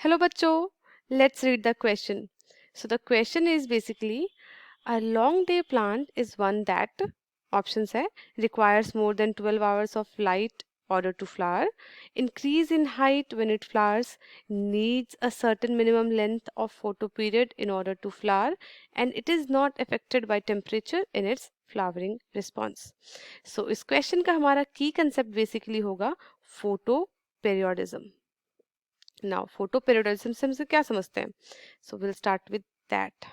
Hello bachcho, let's read the question. So the question is basically a long day plant is one that options hai requires more than 12 hours of light order to flower, increase in height when it flowers, needs a certain minimum length of photo period in order to flower, and it is not affected by temperature in its flowering response. So इस question का हमारा key concept basically होगा photo periodism. Now photoperiodism से हम इसे क्या समझते हैं? So will start with that.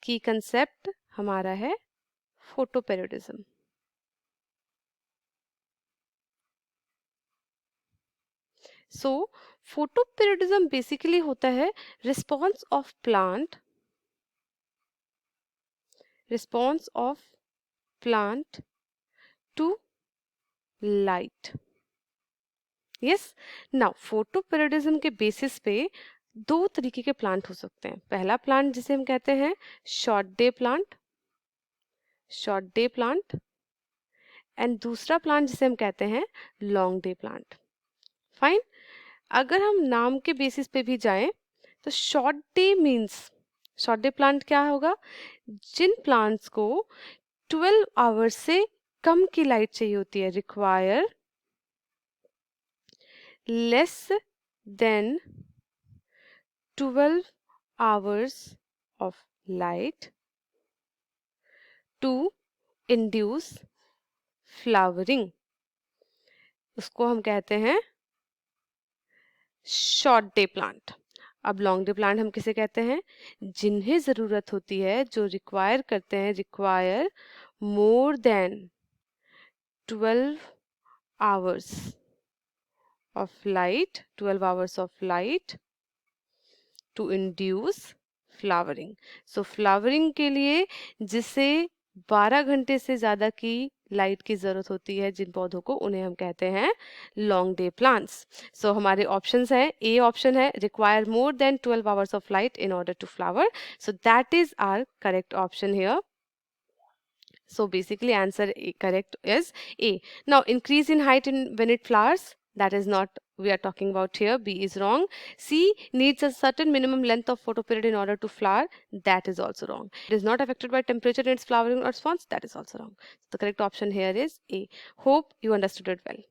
Key concept हमारा है photoperiodism. So photoperiodism basically होता है response of plant to light. Yes. Now photoperiodism के बेसिस पे दो तरीके के प्लांट हो सकते हैं. पहला प्लांट जिसे हम कहते हैं शॉर्ट डे प्लांट एंड दूसरा प्लांट जिसे हम कहते हैं लॉन्ग डे प्लांट. फाइन. अगर हम नाम के बेसिस पे भी जाएं तो शॉर्ट डे प्लांट क्या होगा? जिन प्लांट्स को 12 आवर्स से कम की लाइट चाहिए होती है, require less than 12 hours of light to induce flowering, उसको हम कहते हैं शॉर्ट डे प्लांट. अब लॉन्ग डे प्लांट हम किसे कहते हैं? जिन्हें ज़रूरत होती है, जो require more than 12 hours of light to induce flowering. So flowering के लिए जिसे 12 घंटे से ज़्यादा की लाइट की ज़रूरत होती है जिन पौधों को, उन्हें हम कहते हैं लॉन्ग डे प्लांट्स. सो हमारे ऑप्शंस हैं. ए ऑप्शन है require more than 12 hours of light in order to flower. So that is our correct option here. So basically answer correct is A. Now increase in height when it flowers, that is not we are talking about here. B is wrong. C needs a certain minimum length of photoperiod in order to flower, that is also wrong. It is not affected by temperature in its flowering response, that is also wrong. So the correct option here is A. Hope you understood it well.